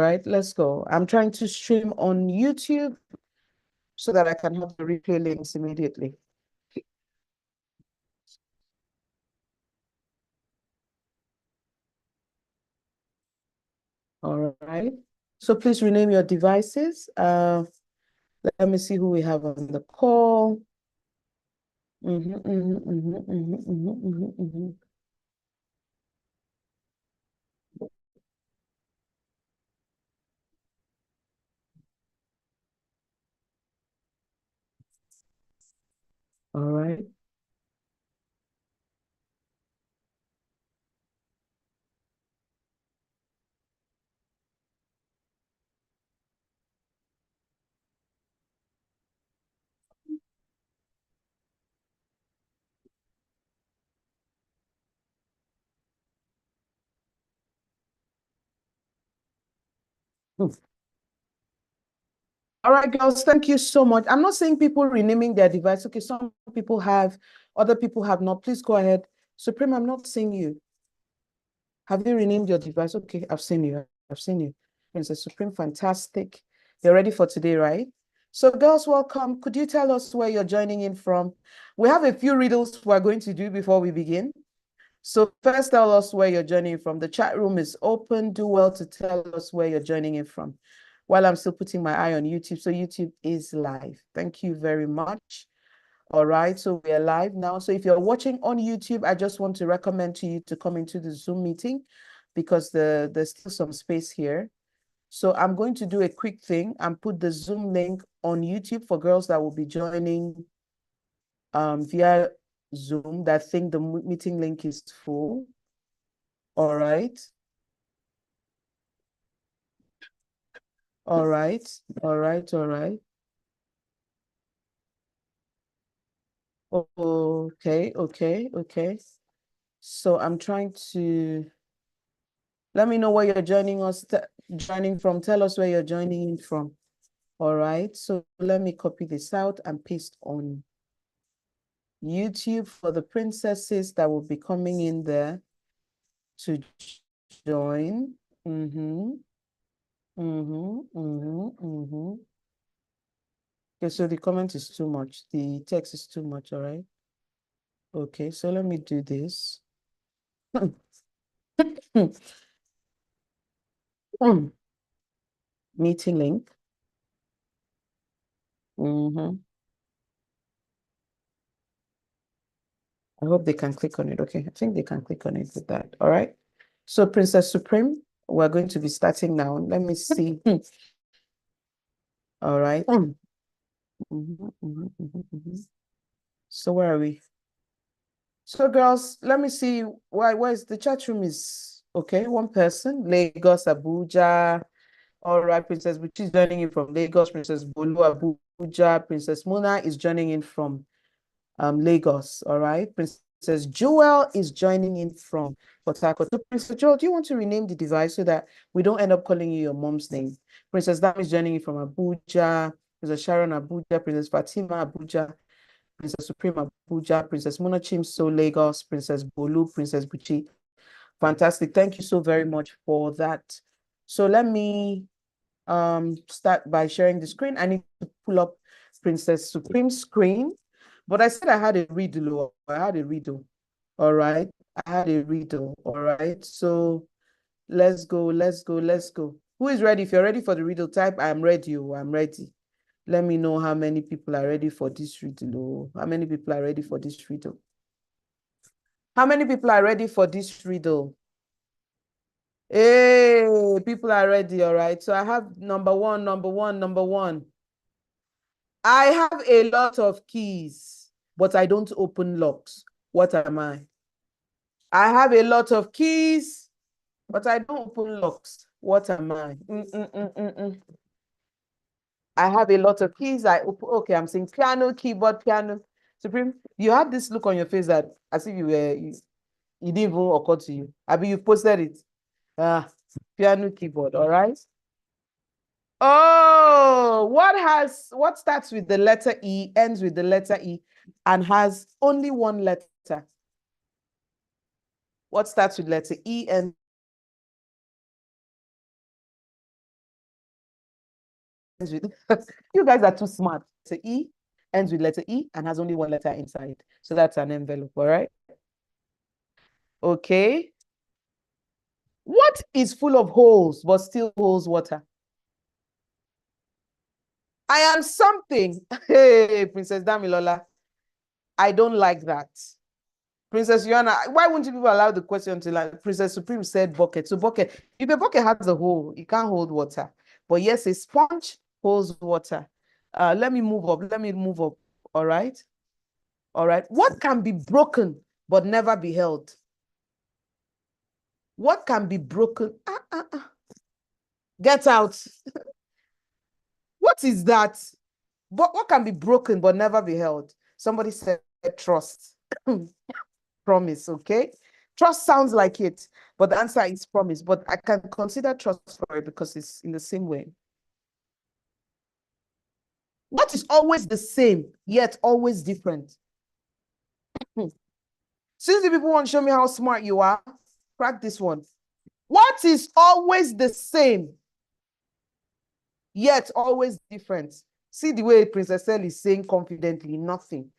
right, let's go. I'm trying to stream on YouTube so that I can have the replay links immediately. All right. So please rename your devices. Let me see who we have on the call. All right. Hmm. All right, girls, thank you so much. I'm not saying people renaming their device. Okay, some people have, other people have not. Please go ahead. Supreme, I'm not seeing you. Have you renamed your device? Okay, I've seen you. I've seen you. Princess Supreme, fantastic. You're ready for today, right? So, girls, welcome. Could you tell us where you're joining in from? We have a few riddles we're going to do before we begin. So first, tell us where you're joining from. The chat room is open. Do well to tell us where you're joining in from. While I'm still putting my eye on YouTube. So YouTube is live. Thank you very much. All right, so we're live now. So if you're watching on YouTube, I just want to recommend to you to come into the Zoom meeting because there's still some space here. So I'm going to do a quick thing and put the Zoom link on YouTube for girls that will be joining via Zoom that think the meeting link is full. All right. All right. All right. All right. Okay. Okay. Okay. So I'm trying to let me know where you're joining from. Tell us where you're joining in from. All right. So let me copy this out and paste on YouTube for the princesses that will be coming in there to join. Okay, so the comment is too much. The text is too much, all right? Okay, so let me do this. Meeting link. I hope they can click on it. Okay, I think they can click on it with that. All right. So Princess Supreme, we're going to be starting now. Let me see. All right. So where are we? So girls, let me see. Where's the chat room is okay? One person, Lagos, Abuja. All right, Princess Buchi is joining in from Lagos. Princess Bolu, Abuja. Princess Muna is joining in from Lagos. All right. Princess Jewel is joining in from Port Harcourt. So Princess Jewel, do you want to rename the device so that we don't end up calling you your mom's name? Princess Dam is joining in from Abuja. Princess Sharon, Abuja. Princess Fatima, Abuja. Princess Supreme, Abuja. Princess Muna Chimso, Lagos. Princess Bolu, Princess Buchi. Fantastic. Thank you so very much for that. So let me start by sharing the screen. I need to pull up Princess Supreme's screen. But I said I had a riddle. I had a riddle. All right. I had a riddle. All right. So let's go. Let's go. Let's go. Who is ready? If you're ready for the riddle, type I'm ready. Oh, I'm ready. Let me know how many people are ready for this riddle. How many people are ready for this riddle? How many people are ready for this riddle? Hey, people are ready. All right. So I have number one. I have a lot of keys, but I don't open locks. What am I? I have a lot of keys, but I don't open locks. What am I? I have a lot of keys. I open. Okay, I'm saying piano, keyboard, piano. Supreme, you have this look on your face that as if you didn't even occur to you. I mean, you posted it. Ah, piano, keyboard. All right. Oh, what starts with the letter E, ends with the letter E, and has only one letter? What starts with letter E and with, you guys are too smart. Letter E ends with letter E and has only one letter inside. So that's an envelope, all right? Okay. What is full of holes but still holds water? I am something. Hey, Princess Damilola. I don't like that. Princess Joanna, why wouldn't you people allow the question to like Princess Supreme said bucket? So bucket, if a bucket has a hole, it can't hold water. But yes, a sponge holds water. Let me move up. Let me move up. All right. All right. What can be broken but never be held? What can be broken? Get out. What is that? But what can be broken but never be held? Somebody said trust. Promise, okay? Trust sounds like it, but the answer is promise. But I can consider trust for it because it's in the same way. What is always the same, yet always different? Since the people want to show me how smart you are, crack this one. What is always the same, yet always different? See the way Princess Elle is saying confidently, nothing.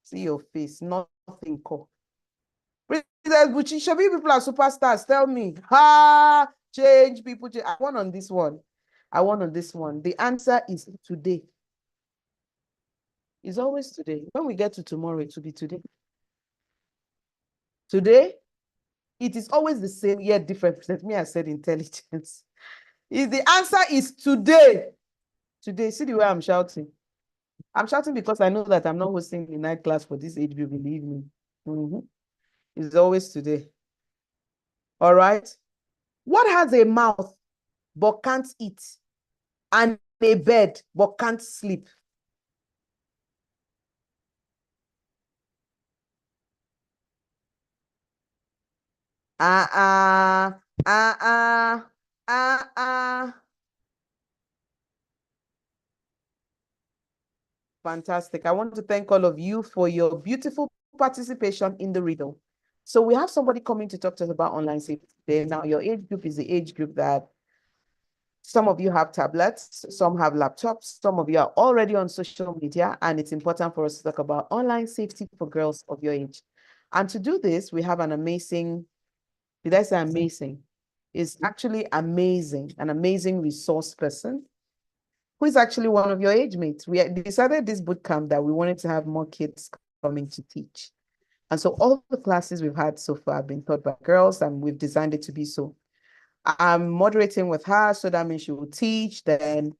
See your face, nothing. Princess Buchi, show me people are superstars. Tell me. Ha! Change people. Change. I won on this one. I won on this one. The answer is today. It's always today. When we get to tomorrow, it will be today. Today, it is always the same, yet different. Let me, I said intelligence. The answer is today. Today. See the way I'm shouting. I'm shouting because I know that I'm not hosting the night class for this age group, believe me. It's always today. All right. What has a mouth but can't eat, and a bed but can't sleep? Uh-uh, uh-uh, uh-uh. Fantastic. I want to thank all of you for your beautiful participation in the riddle. So we have somebody coming to talk to us about online safety today. Now, your age group is the age group that some of you have tablets, some have laptops, some of you are already on social media, and it's important for us to talk about online safety for girls of your age. And to do this, we have an amazing, did I say amazing? Is actually amazing, an amazing resource person who is actually one of your age mates. We decided this bootcamp that we wanted to have more kids coming to teach. And so all the classes we've had so far have been taught by girls, and we've designed it to be so. I'm moderating with her, so that means she will teach, then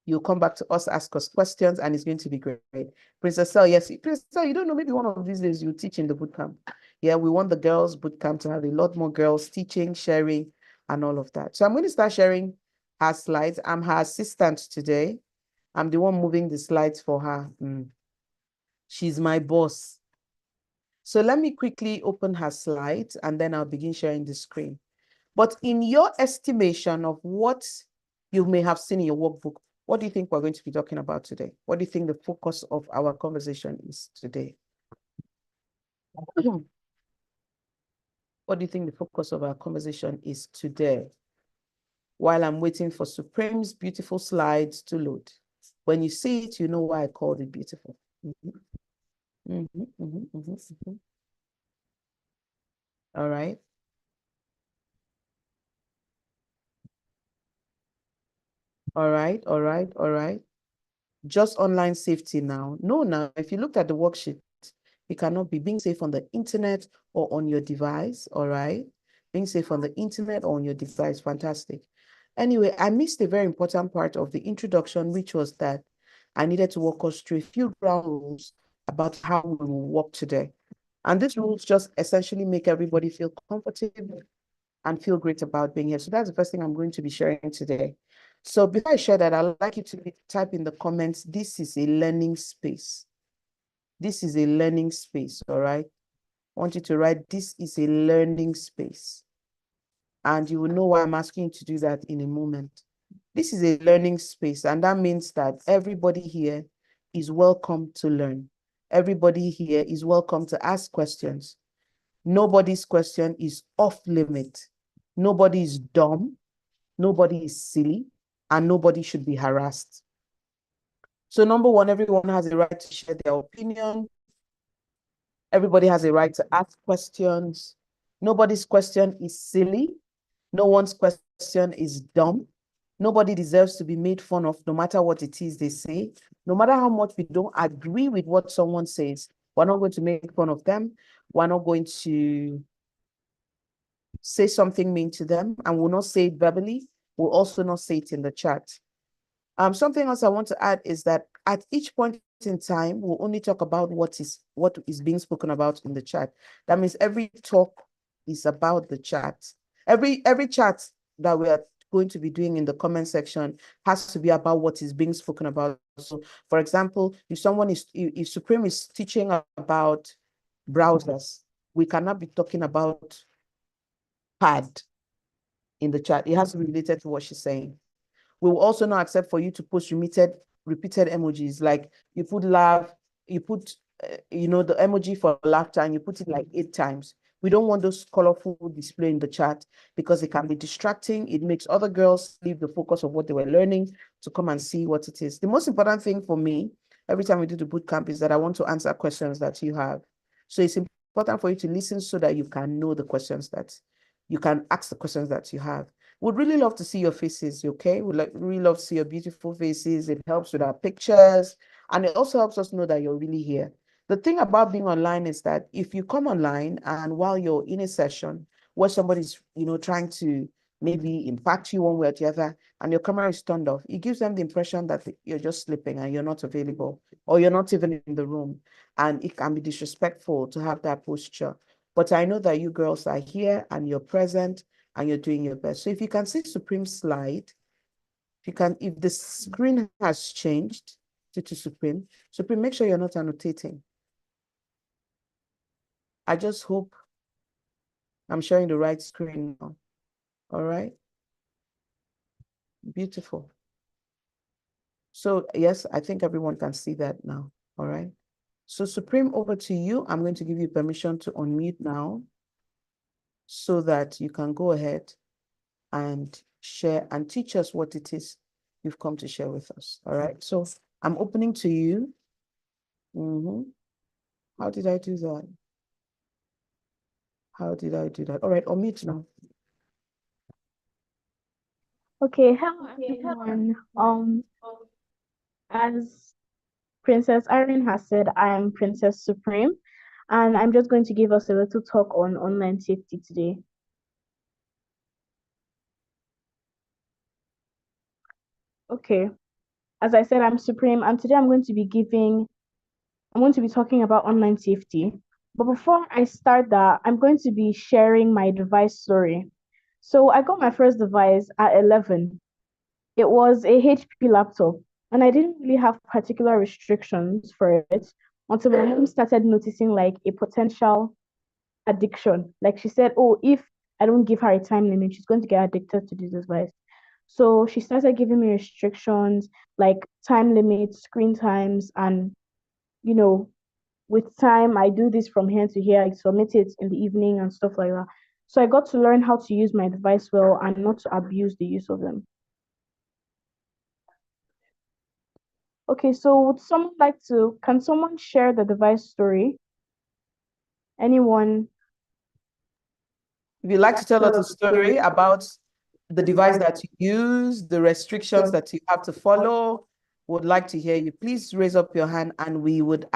you'll come back to us, ask us questions, and it's going to be great. Princess Cell, yes, Princess Cell, you don't know, maybe one of these days you teach in the bootcamp. Yeah, we want the girls bootcamp to have a lot more girls teaching, sharing, and all of that. So I'm going to start sharing her slides. I'm her assistant today. I'm the one moving the slides for her. She's my boss. So let me quickly open her slides and then I'll begin sharing the screen. But in your estimation of what you may have seen in your workbook, what do you think we're going to be talking about today? What do you think the focus of our conversation is today? What do you think the focus of our conversation is today? While I'm waiting for Supreme's beautiful slides to load. When you see it, you know why I called it beautiful. All right. All right, all right, all right. Just online safety now. No, now, if you looked at the worksheet, it cannot be being safe on the internet or on your device, all right? Being safe on the internet or on your device, fantastic. Anyway, I missed a very important part of the introduction, which was that I needed to walk us through a few ground rules about how we will work today. And these rules just essentially make everybody feel comfortable and feel great about being here. So that's the first thing I'm going to be sharing today. So before I share that, I'd like you to type in the comments, this is a learning space. This is a learning space, all right? I want you to write, this is a learning space. And you will know why I'm asking you to do that in a moment. This is a learning space, and that means that everybody here is welcome to learn. Everybody here is welcome to ask questions. Nobody's question is off limit. Nobody is dumb. Nobody is silly. and nobody should be harassed. So number one, everyone has a right to share their opinion. Everybody has a right to ask questions. Nobody's question is silly. No one's question is dumb. Nobody deserves to be made fun of, no matter what it is they say. No matter how much we don't agree with what someone says, we're not going to make fun of them. We're not going to say something mean to them, and we'll not say it verbally. We'll also not say it in the chat. Something else I want to add is that at each point in time, we'll only talk about what is being spoken about in the chat. That means every talk is about the chat. Every chat that we are going to be doing in the comment section has to be about what is being spoken about. So, for example, if Supreme is teaching about browsers, we cannot be talking about pad in the chat. It has to be related to what she's saying. We will also not accept for you to post repeated emojis, like you put laugh, you put the emoji for laughter, and you put it like 8 times. We don't want those colorful display in the chat because it can be distracting. It makes other girls leave the focus of what they were learning to come and see what it is. The most important thing for me every time we do the boot camp is that I want to answer questions that you have. So it's important for you to listen so that you can know the questions that you can ask the questions that you have. Would really love to see your faces, okay? Would really love to see your beautiful faces. It helps with our pictures, and it also helps us know that you're really here. The thing about being online is that if you come online and while you're in a session where somebody's, trying to maybe impact you one way or the other, and your camera is turned off, it gives them the impression that you're just sleeping and you're not available, or you're not even in the room. And it can be disrespectful to have that posture. But I know that you girls are here and you're present and you're doing your best. So if you can see Supreme slide, if the screen has changed to Supreme, make sure you're not annotating. I just hope I'm sharing the right screen now. All right. Beautiful. So yes, I think everyone can see that now. All right. So Supreme, over to you. I'm going to give you permission to unmute now so that you can go ahead and share and teach us what it is you've come to share with us. All right. So I'm opening to you. How did I do that? How did I do that? All right, unmute now. Okay, hello everyone. As Princess Irene has said, I am Princess Supreme, and I'm just going to give us a little talk on online safety today. Okay, as I said, I'm Supreme, and today I'm going to be talking about online safety. But before I start that, I'm going to be sharing my device story. So I got my first device at 11. It was a HP laptop, and I didn't really have particular restrictions for it until my mom started noticing like a potential addiction. Like she said, oh, if I don't give her a time limit, she's going to get addicted to this device. So she started giving me restrictions like time limits, screen times, and you know, with time, I do this from here to here, I submit it in the evening and stuff like that. So I got to learn how to use my device well and not to abuse the use of them. Okay, so can someone share the device story? Anyone? If you'd like to tell us a story about the device that you use, the restrictions that you have to follow, would like to hear you. Please raise up your hand and we would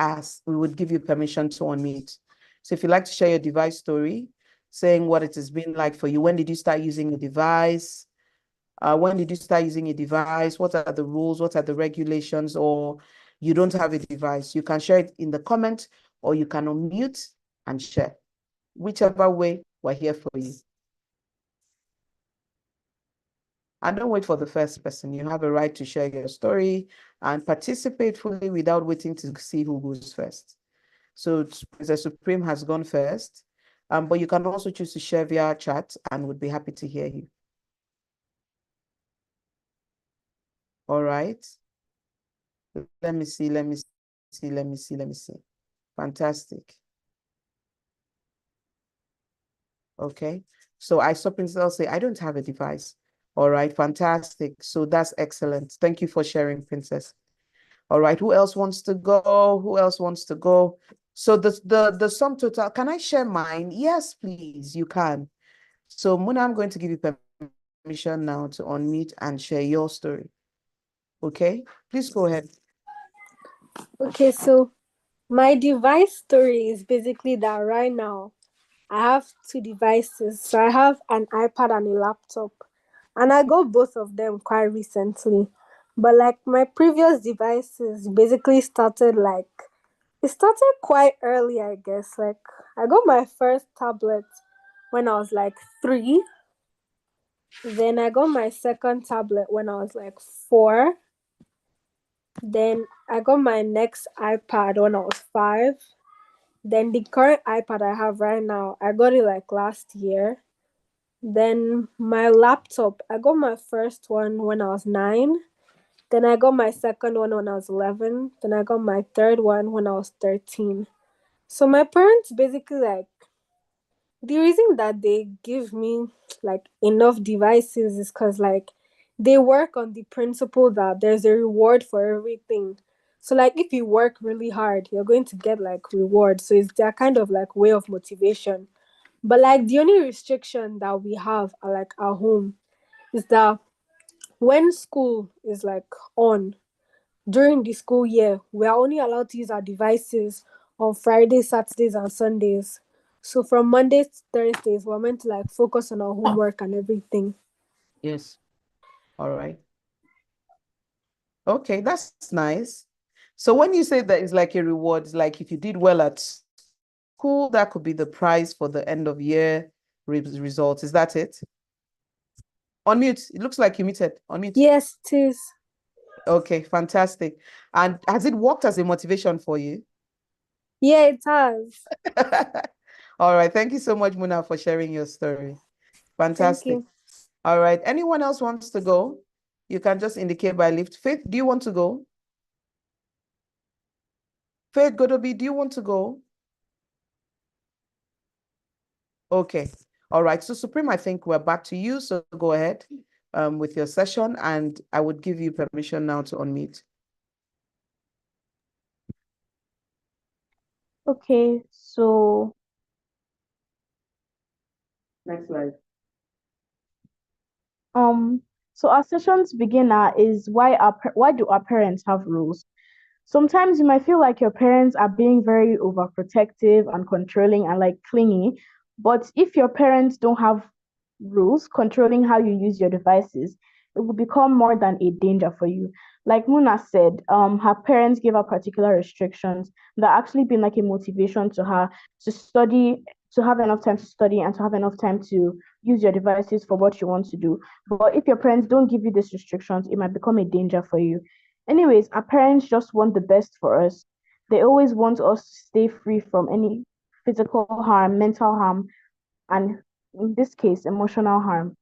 give you permission to unmute. So if you'd like to share your device story, saying what it has been like for you, when did you start using a device? When did you start using a device? What are the rules? What are the regulations? Or you don't have a device? You can share it in the comment or you can unmute and share. Whichever way, we're here for you. And don't wait for the first person. You have a right to share your story and participate fully without waiting to see who goes first. So the Supreme has gone first, but you can also choose to share via chat and would be happy to hear you. All right. Let me see. Fantastic. Okay. So I saw Princess say, I don't have a device. All right, fantastic. So that's excellent. Thank you for sharing, Princess. All right, who else wants to go? Who else wants to go? So the sum total, can I share mine? Yes, please, you can. So Muna, I'm going to give you permission now to unmute and share your story. Okay, please go ahead. Okay, so my device story is basically that right now I have two devices. So I have an iPad and a laptop. And I got both of them quite recently. But like my previous devices basically started like it started quite early, I guess. Like I got my first tablet when I was like 3. Then I got my second tablet when I was like 4. Then I got my next iPad when I was 5. Then the current iPad I have right now, I got it like last year. Then my laptop, I got my first one when I was 9. Then I got my second one when I was 11. Then I got my third one when I was 13. So my parents basically like the reason that they give me like enough devices is because like they work on the principle that there's a reward for everything. So like if you work really hard, you're going to get like reward. So it's their kind of like way of motivation. But like the only restriction that we have are like at home is that when school is like on during the school year, we are only allowed to use our devices on Fridays, Saturdays, and Sundays. So from Mondays to Thursdays, we're meant to like focus on our homework and everything. Yes. All right. Okay, that's nice. So when you say that it's like a reward, it's like if you did well at school, that could be the prize for the end of year results. Is that it? Unmute. It looks like you muted. Unmute. Yes, it is. Okay, fantastic. And has it worked as a motivation for you? Yeah, it has. All right. Thank you so much, Muna, for sharing your story. Thank Fantastic. you. All right. Anyone else wants to go? You can just indicate by lift. Faith, do you want to go? Faith Godobi, do you want to go? Okay. All right. So Supreme, I think we're back to you. So go ahead with your session, and I would give you permission now to unmute. Okay, so Next slide. um so our session's beginner is why do our parents have rules? Sometimes you might feel like your parents are being very overprotective and controlling and like clingy, but if your parents don't have rules controlling how you use your devices, it will become more than a danger for you. Like Muna said, her parents gave her particular restrictions that actually been like a motivation to her to study, to have enough time to study and to have enough time to use your devices for what you want to do. But if your parents don't give you these restrictions, it might become a danger for you. Anyways, our parents just want the best for us. They always want us to stay free from any physical harm, mental harm, and in this case, emotional harm.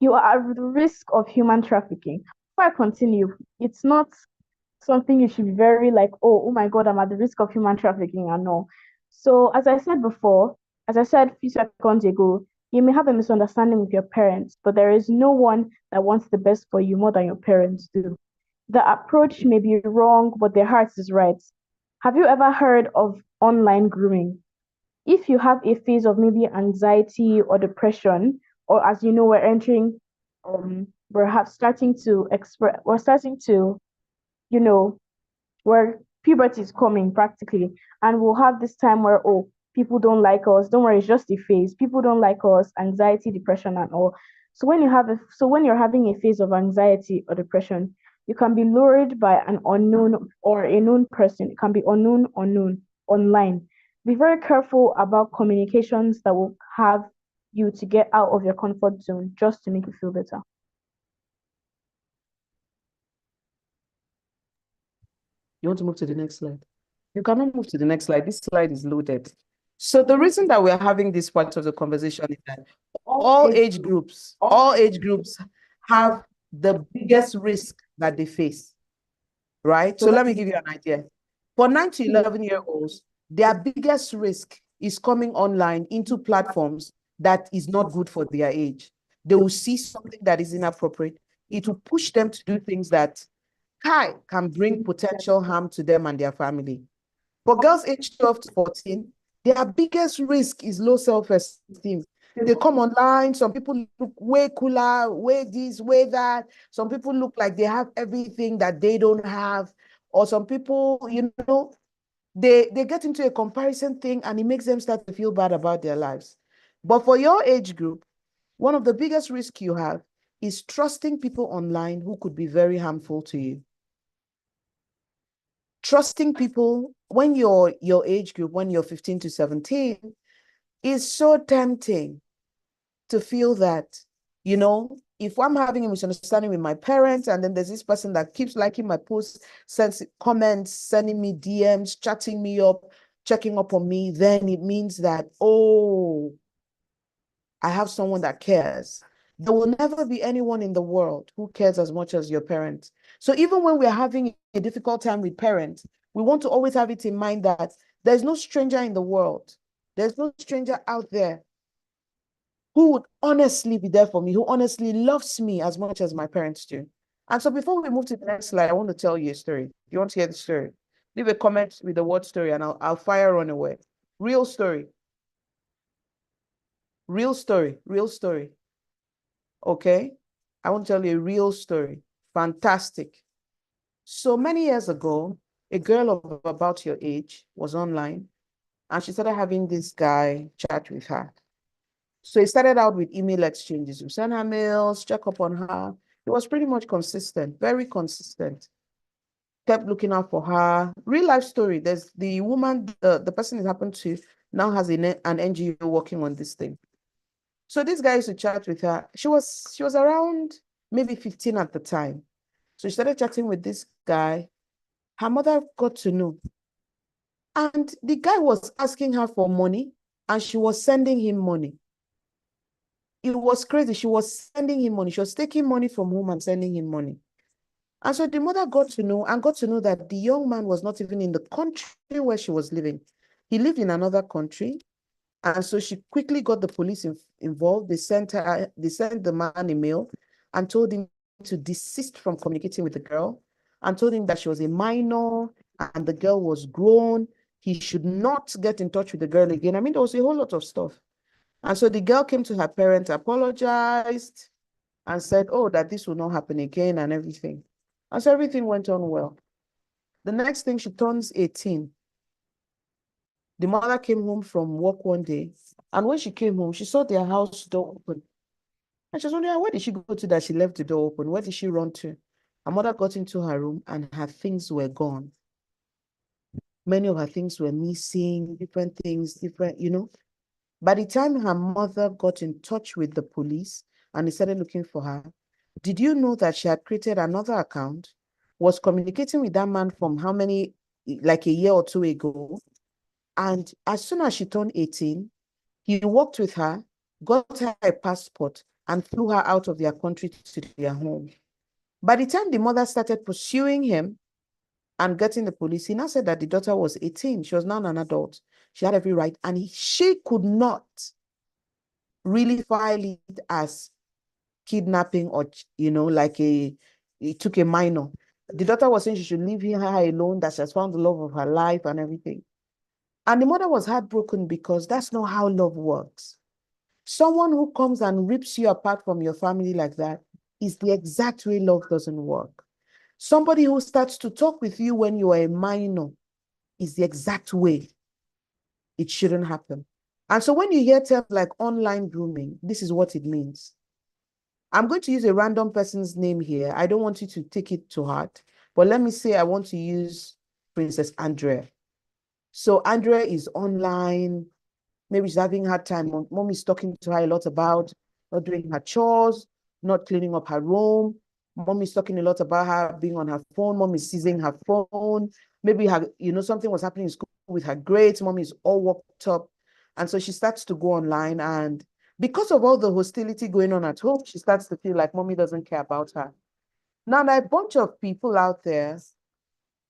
You are at the risk of human trafficking. Before I continue, it's not something you should be very like, oh my God, I'm at the risk of human trafficking and all. So, as I said before, as I said a few seconds ago, you may have a misunderstanding with your parents, but there is no one that wants the best for you more than your parents do. The approach may be wrong, but their heart is right. Have you ever heard of online grooming? If you have a phase of maybe anxiety or depression, or as you know, we're starting to express, we're starting to, you know, where puberty is coming practically, and we'll have this time where people don't like us. Don't worry, it's just a phase. People don't like us, anxiety, depression, and all. So when you're having a phase of anxiety or depression, you can be lured by an unknown or a known person. It can be unknown online. Be very careful about communications that will have you to get out of your comfort zone just to make you feel better. You want to move to the next slide? You cannot move to the next slide. This slide is loaded. So the reason that we're having this part of the conversation is that all age groups have the biggest risk that they face, right? So let me give you an idea. For 9 to 11-year-olds, their biggest risk is coming online into platforms that is not good for their age. They will see something that is inappropriate. It will push them to do things that can bring potential harm to them and their family. For girls aged 12 to 14, their biggest risk is low self-esteem. They come online, some people look way cooler, way this, way that. Some people look like they have everything that they don't have. Or some people, they get into a comparison thing and it makes them start to feel bad about their lives. But for your age group, one of the biggest risks you have is trusting people online who could be very harmful to you. Trusting people when you're your age group, when you're 15 to 17, is so tempting to feel that, if I'm having a misunderstanding with my parents and then there's this person that keeps liking my posts, sends comments, sending me DMs, chatting me up, checking up on me, then it means that, oh, I have someone that cares. There will never be anyone in the world who cares as much as your parents. So even when we're having a difficult time with parents, we want to always have it in mind that there's no stranger in the world. There's no stranger out there who would honestly be there for me, who honestly loves me as much as my parents do. And so before we move to the next slide, I want to tell you a story. You want to hear the story? Leave a comment with the word story and I'll fire on away. Real story. Real story. Real story. Okay? I want to tell you a real story. Fantastic. So many years ago, a girl of about your age was online and she started having this guy chat with her. So it started out with email exchanges. We sent her mails, check up on her. It was pretty much consistent, very consistent. Kept looking out for her. Real life story. There's the woman, the person it happened to now has an NGO working on this thing. So this guy used to chat with her. She was around maybe 15 at the time. So she started chatting with this guy. Her mother got to know. And the guy was asking her for money and she was sending him money. It was crazy. She was sending him money. She was taking money from home and sending him money. And so the mother got to know that the young man was not even in the country where she was living. He lived in another country. And so she quickly got the police involved. They sent the man a mail and told him to desist from communicating with the girl and told him that she was a minor and the girl was grown. He should not get in touch with the girl again. I mean, there was a whole lot of stuff. And so the girl came to her parents, apologized, and said, oh, that this will not happen again and everything. And so everything went on well. The next thing, she turns 18. The mother came home from work one day, and when she came home, she saw their house door open. And she was wondering, where did she go to that she left the door open? Where did she run to? Her mother got into her room, and her things were gone. Many of her things were missing, different things, By the time her mother got in touch with the police and they started looking for her, did you know that she had created another account, was communicating with that man from like a year or two ago? And as soon as she turned 18, he worked with her, got her a passport, and flew her out of their country to their home. By the time the mother started pursuing him and getting the police, he now said that the daughter was 18. She was now an adult. She had every right, and she could not really file it as kidnapping or, like he took a minor. The daughter was saying she should leave her alone, that she has found the love of her life and everything. And the mother was heartbroken because that's not how love works. Someone who comes and rips you apart from your family like that is the exact way love doesn't work. Somebody who starts to talk with you when you are a minor is the exact way it shouldn't happen. And so when you hear terms like online grooming, this is what it means. I'm going to use a random person's name here. I don't want you to take it to heart, but let me say I want to use Princess Andrea. So Andrea is online. Maybe she's having a hard time. Mommy's talking to her a lot about not doing her chores, not cleaning up her room. Mommy's talking a lot about her being on her phone. Mommy's seizing her phone. Maybe something was happening in school with her grades. Mommy's all worked up. And so she starts to go online. And because of all the hostility going on at home, she starts to feel like mommy doesn't care about her. Now, there are a bunch of people out there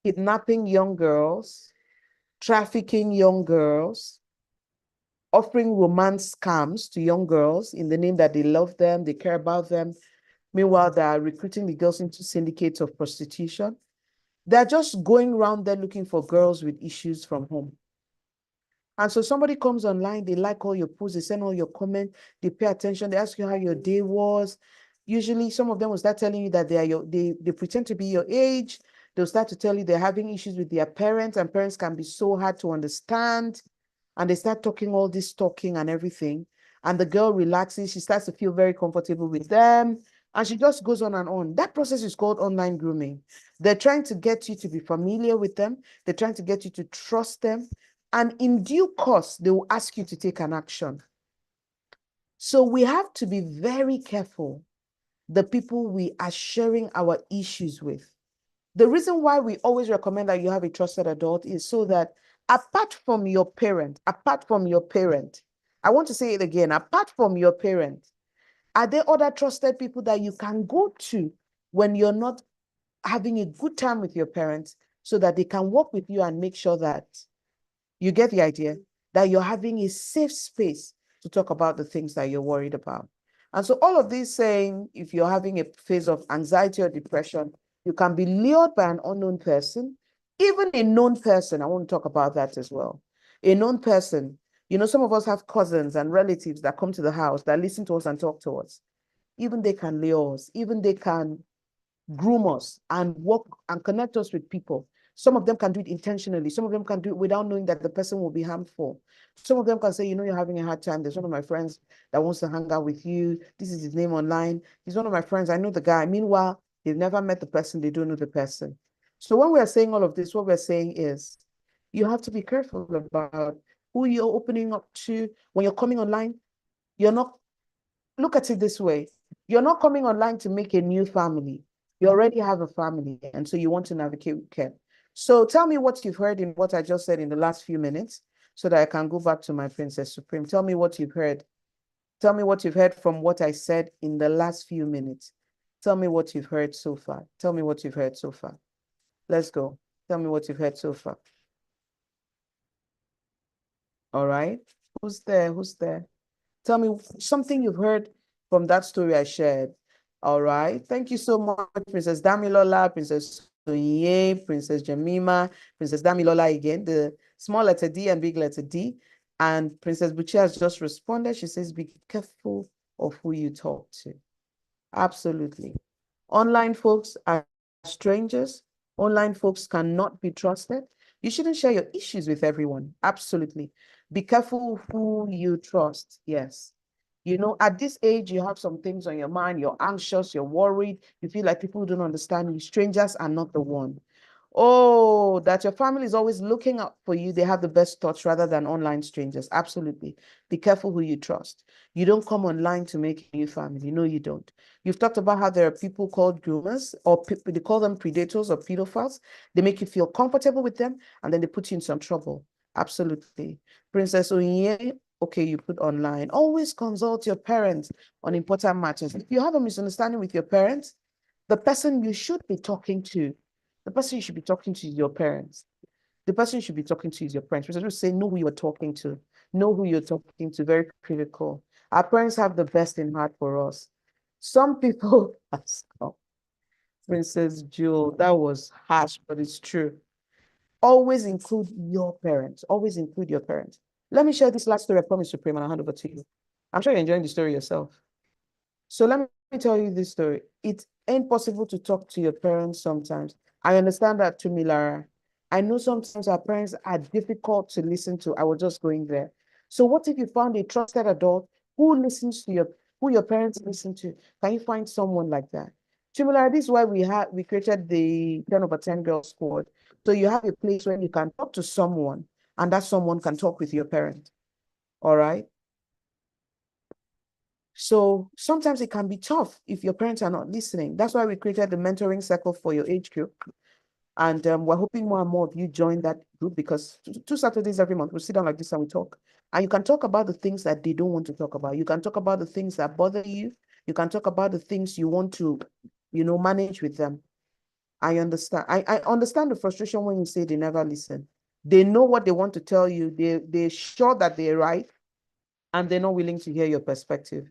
kidnapping young girls, trafficking young girls, offering romance scams to young girls in the name that they love them, they care about them. Meanwhile, they are recruiting the girls into syndicates of prostitution. They're just going around there looking for girls with issues from home. And so somebody comes online, they like all your posts, they send all your comments, they pay attention, they ask you how your day was. Usually some of them will start telling you that they pretend to be your age. They'll start to tell you they're having issues with their parents, and parents can be so hard to understand. And they start talking all this talking and everything. And the girl relaxes, she starts to feel very comfortable with them. And she just goes on and on. That process is called online grooming. They're trying to get you to be familiar with them. They're trying to get you to trust them. And in due course, they will ask you to take an action. So we have to be very careful, the people we are sharing our issues with. The reason why we always recommend that you have a trusted adult is so that apart from your parent, I want to say it again, apart from your parent, are there other trusted people that you can go to when you're not having a good time with your parents, so that they can work with you and make sure that you get the idea, that you're having a safe space to talk about the things that you're worried about. And so all of this saying, if you're having a phase of anxiety or depression, you can be lured by an unknown person, even a known person. I want to talk about that as well. A known person, some of us have cousins and relatives that come to the house, that listen to us and talk to us. Even they can lure us, even they can groom us and work and connect us with people. Some of them can do it intentionally. Some of them can do it without knowing that the person will be harmful. Some of them can say, you're having a hard time. There's one of my friends that wants to hang out with you. This is his name online. He's one of my friends. I know the guy. Meanwhile, they've never met the person. They don't know the person. So when we're saying all of this, what we're saying is you have to be careful about who you're opening up to. When you're coming online, you're not, look at it this way. You're not coming online to make a new family. You already have a family, and so you want to navigate with care. So tell me what you've heard in what I just said in the last few minutes, so that I can go back to my Princess Supreme. Tell me what you've heard. Tell me what you've heard from what I said in the last few minutes. Tell me what you've heard so far. Tell me what you've heard so far. Let's go. Tell me what you've heard so far. All right. Who's there? Who's there? Tell me something you've heard from that story I shared. All right. Thank you so much, Princess Damilola, Princess Soye, Princess Jemima, Princess Damilola again, the small letter D and big letter D. And Princess Buchi has just responded. She says, be careful of who you talk to. Absolutely. Online folks are strangers. Online folks cannot be trusted. You shouldn't share your issues with everyone. Absolutely. Be careful who you trust. Yes. At this age, you have some things on your mind. You're anxious, you're worried. You feel like people don't understand you. Strangers are not the one. Oh, that your family is always looking out for you. They have the best thoughts rather than online strangers. Absolutely. Be careful who you trust. You don't come online to make a new family. No, you don't. You've talked about how there are people called groomers, or people, they call them predators or pedophiles. They make you feel comfortable with them, and then they put you in some trouble. Absolutely. Princess Oyinye, okay, you put online. Always consult your parents on important matters. If you have a misunderstanding with your parents, the person you should be talking to, the person you should be talking to is your parents. The person you should be talking to is your parents. Because I just say, know who you're talking to. Know who you're talking to. Very critical. Our parents have the best in heart for us. Some people, Princess Jewel, that was harsh, but it's true. Always include your parents. Always include your parents. Let me share this last story, I promise, Supreme, and I'll hand over to you. I'm sure you're enjoying the story yourself. So let me tell you this story. It's impossible to talk to your parents sometimes. I understand that to me, Lara. I know sometimes our parents are difficult to listen to. I was just going there. So what if you found a trusted adult who listens to who your parents listen to? Can you find someone like that? Similar, this is why we created the 10/10 girl squad. So you have a place where you can talk to someone, and that someone can talk with your parent. All right. So sometimes it can be tough if your parents are not listening. That's why we created the mentoring circle for your age group. And we're hoping more and more of you join that group, because two Saturdays every month, we sit down like this and we talk. And you can talk about the things that they don't want to talk about. You can talk about the things that bother you. You can talk about the things you want to, manage with them. I understand. I understand the frustration when you say they never listen. They know what they want to tell you. They're sure that they're right, and they're not willing to hear your perspective.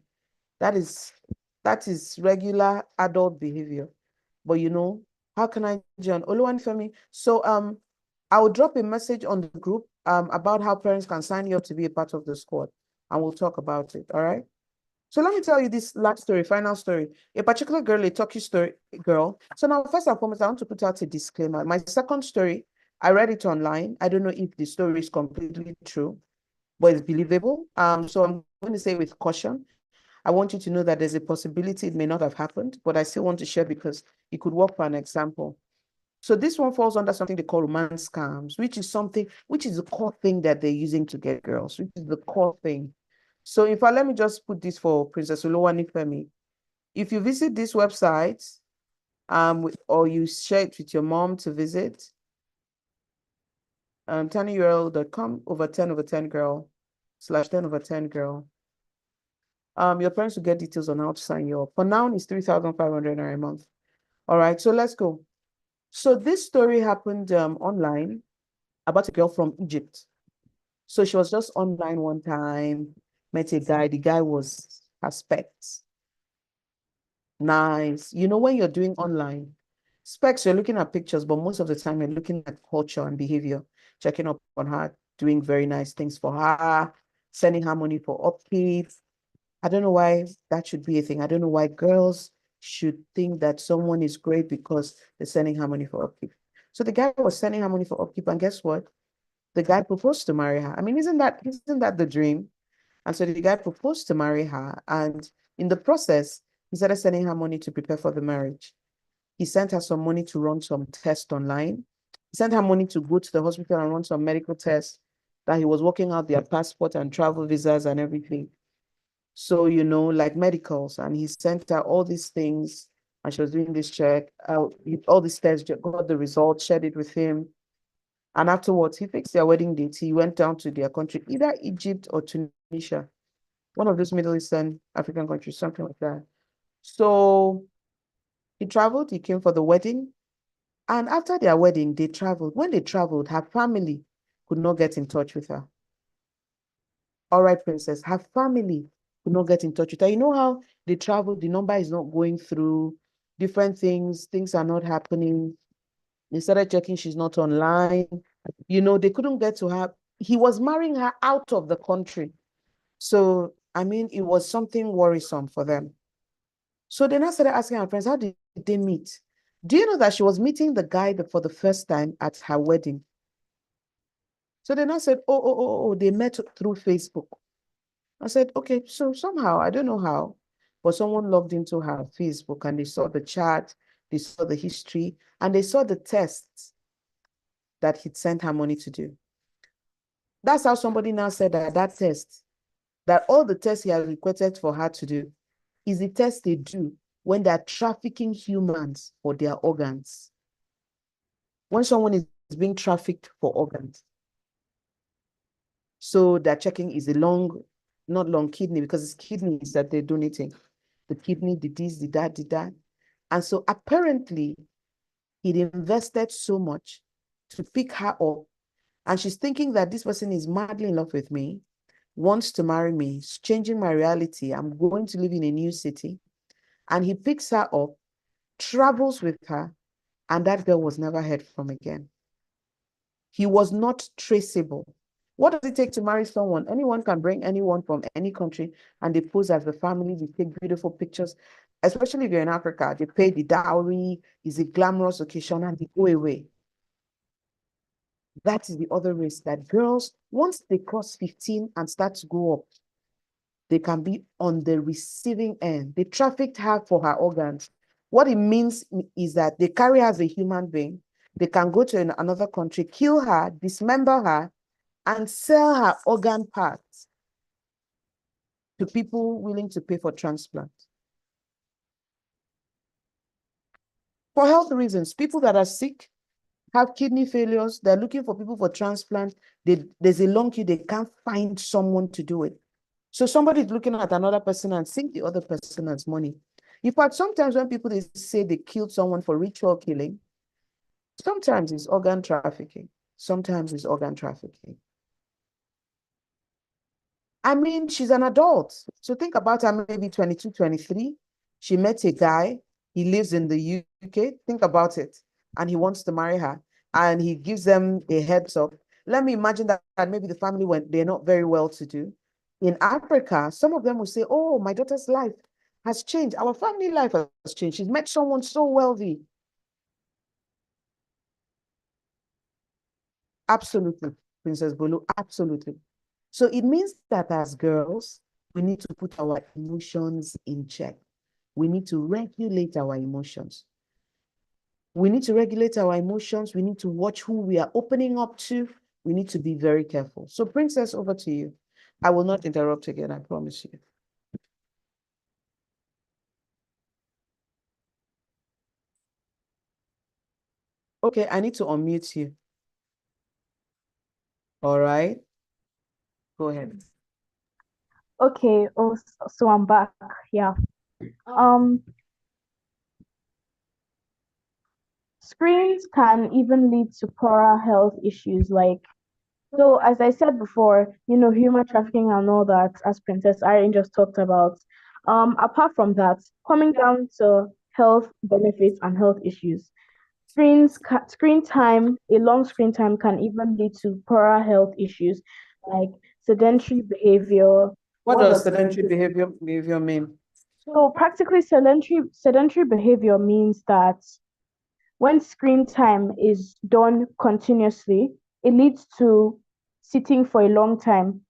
That is regular adult behavior. But how can I join? Oluwanifemi. So I will drop a message on the group about how parents can sign you up to be a part of the squad, and we'll talk about it. All right. So let me tell you this last story, final story. A particular girl, a Turkish girl. So now, first and foremost, I want to put out a disclaimer. My second story, I read it online. I don't know if the story is completely true, but it's believable. So I'm going to say with caution. I want you to know that there's a possibility it may not have happened, but I still want to share because it could work for an example. So this one falls under something they call romance scams, which is the core thing that they're using to get girls, which is the core thing. So in fact, let me just put this for Princess Oluwanifemi. If you visit this website, or you share it with your mom to visit, tinyurl.com /10/10 girl /10/10 girl. Your parents will get details on how to sign you up. For now, it's 3,500 a month. All right, so let's go. So this story happened online about a girl from Egypt. So she was just online one time, met a guy. The guy was her specs. Nice. When you're doing online, specs, you're looking at pictures, but most of the time you're looking at culture and behavior, checking up on her, doing very nice things for her, sending her money for upkeep. I don't know why that should be a thing. I don't know why girls should think that someone is great because they're sending her money for upkeep. So the guy was sending her money for upkeep, and guess what? The guy proposed to marry her. I mean, isn't that the dream? And so the guy proposed to marry her, and in the process, he started sending her money to prepare for the marriage. He sent her some money to run some tests online. He sent her money to go to the hospital and run some medical tests, that he was working out their passport and travel visas and everything. So, like medicals, and he sent her all these things, and she was doing this check, all these tests, got the results, shared it with him. And afterwards, he fixed their wedding date. He went down to their country, either Egypt or Tunisia, one of those Middle Eastern African countries, something like that. So he traveled, he came for the wedding. And after their wedding, they traveled. When they traveled, her family could not get in touch with her. All right, princess, her family could not get in touch with her. You know how they traveled, the number is not going through, different things are not happening. They started checking, she's not online. They couldn't get to her. He was marrying her out of the country. So, I mean, it was something worrisome for them. So they now started asking her friends, how did they meet? Do you know that she was meeting the guy for the first time at her wedding? So they now said, oh, they met through Facebook. I said, okay, so somehow, I don't know how, but someone logged into her Facebook and they saw the chat, they saw the history, and they saw the tests that he'd sent her money to do. That's how somebody now said that all the tests he had requested for her to do is the test they do when they're trafficking humans for their organs. When someone is being trafficked for organs. So they're checking, is it not long kidney, because it's kidneys that they're donating. The kidney, the this, the that, the that. And so apparently he'd invested so much to pick her up. And she's thinking that this person is madly in love with me, wants to marry me, is changing my reality. I'm going to live in a new city. And he picks her up, travels with her, and that girl was never heard from again. He was not traceable. What does it take to marry someone? Anyone can bring anyone from any country and they pose as the family, they take beautiful pictures, especially if you're in Africa. They pay the dowry, it's a glamorous occasion, and they go away. That is the other risk, that girls, once they cross 15 and start to go up, they can be on the receiving end. They trafficked her for her organs. What it means is that they carry her as a human being. They can go to another country, kill her, dismember her, and sell her organ parts to people willing to pay for transplant. For health reasons, people that are sick, have kidney failures, they're looking for people for transplant. There's a long queue, they can't find someone to do it. So somebody is looking at another person and think the other person has money. In fact, sometimes when people, they say they killed someone for ritual killing, sometimes it's organ trafficking. Sometimes it's organ trafficking. I mean, she's an adult. So think about her, maybe 22, 23. She met a guy. He lives in the UK. Think about it. And he wants to marry her. And he gives them a heads up. Let me imagine that maybe the family went, they're not very well to do. In Africa, some of them will say, oh, my daughter's life has changed. Our family life has changed. She's met someone so wealthy. Absolutely, Princess Bolu, absolutely. So it means that as girls, we need to put our emotions in check. We need to regulate our emotions. We need to regulate our emotions. We need to watch who we are opening up to. We need to be very careful. So, Princess, over to you. I will not interrupt again, I promise you. Okay, I need to unmute you. All right. Go ahead. Okay, oh, so I'm back. Yeah. Screens can even lead to poorer health issues like so as I said before, human trafficking and all that, as Princess Irene just talked about. Apart from that, coming down to health benefits and health issues, screen time, a long screen time can even lead to poorer health issues like sedentary behavior. What does sedentary behavior mean? So practically sedentary behavior means that when screen time is done continuously, it leads to sitting for a long time.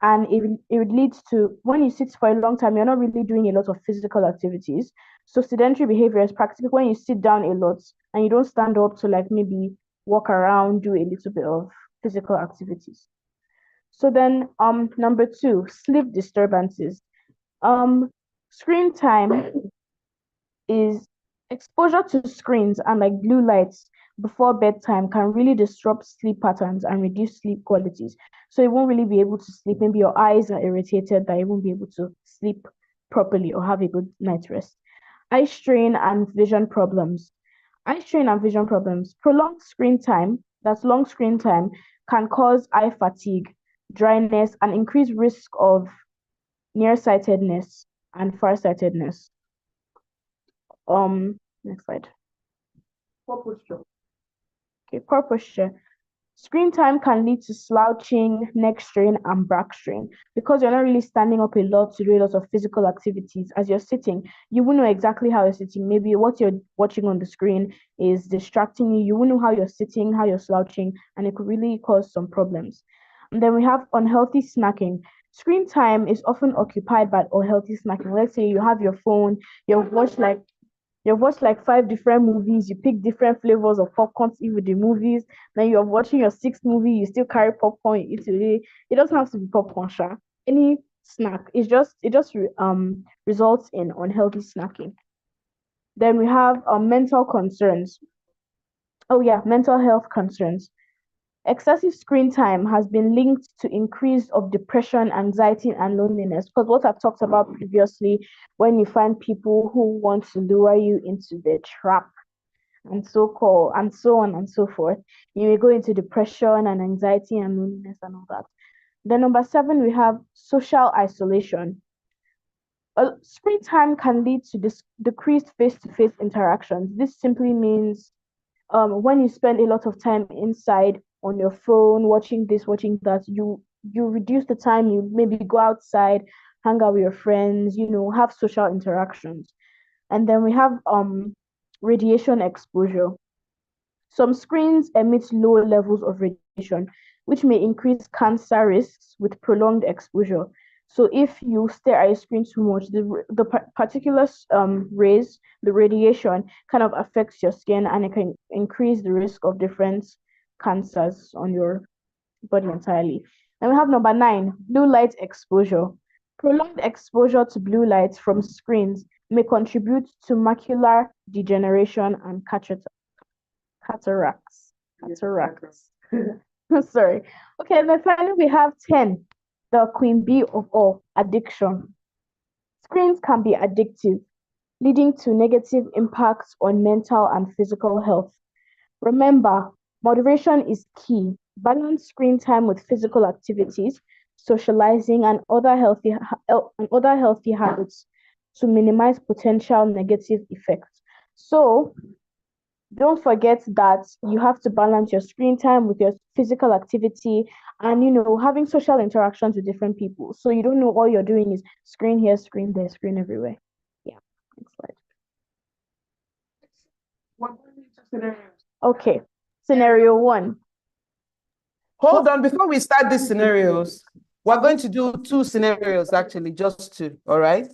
And it leads to when you sit for a long time, you're not really doing a lot of physical activities. So sedentary behavior is practically when you sit down a lot and you don't stand up to like maybe walk around, do a little bit of physical activities. So then number two, sleep disturbances. Um Screen time is exposure to screens and like blue lights before bedtime can really disrupt sleep patterns and reduce sleep qualities. So you won't really be able to sleep. Maybe your eyes are irritated that you won't be able to sleep properly or have a good night's rest. Eye strain and vision problems. Eye strain and vision problems. Prolonged screen time, that's long screen time, can cause eye fatigue, dryness, and increased risk of nearsightedness and farsightedness. Next slide. Poor posture. Okay, poor posture. Screen time can lead to slouching, neck strain, and back strain because you're not really standing up a lot to do a lot of physical activities. As you're sitting, you won't know exactly how you're sitting. Maybe what you're watching on the screen is distracting you. You won't know how you're sitting, how you're slouching, and it could really cause some problems. And then we have unhealthy snacking. Screen time is often occupied by unhealthy snacking. Let's say you have your phone, you've watched like five different movies, you pick different flavors of popcorn to eat with the movies, then you're watching your sixth movie, you still carry popcorn, you eat it. It doesn't have to be popcorn, sha. Any snack. It just results in unhealthy snacking. Then we have mental concerns. Oh yeah, mental health concerns. Excessive screen time has been linked to increase of depression, anxiety, and loneliness. Because what I've talked about previously, when you find people who want to lure you into the trap and so on and so forth, you may go into depression and anxiety and loneliness and all that. Then number seven, we have social isolation. Screen time can lead to decreased face-to-face interactions. This simply means when you spend a lot of time inside on your phone watching this watching that, you reduce the time you maybe go outside, hang out with your friends, have social interactions. And then we have radiation exposure. Some screens emit low levels of radiation, which may increase cancer risks with prolonged exposure. So if you stare at a screen too much, the particular rays, the radiation kind of affects your skin and it can increase the risk of different cancers on your body entirely. And we have number nine, blue light exposure. Prolonged exposure to blue light from screens may contribute to macular degeneration and cataracts. Cataracts. Sorry. Okay, and then finally we have 10, the queen bee of all, addiction. Screens can be addictive, leading to negative impacts on mental and physical health. Remember, moderation is key. Balance screen time with physical activities socializing, and other healthy habits to minimize potential negative effects. So don't forget that you have to balance your screen time with your physical activity and having social interactions with different people. So you don't know all you're doing is screen here, screen there, screen everywhere. Yeah. Next slide. Okay. Scenario 1. Hold on, before we start these scenarios, we're going to do 2 scenarios actually, just 2, all right?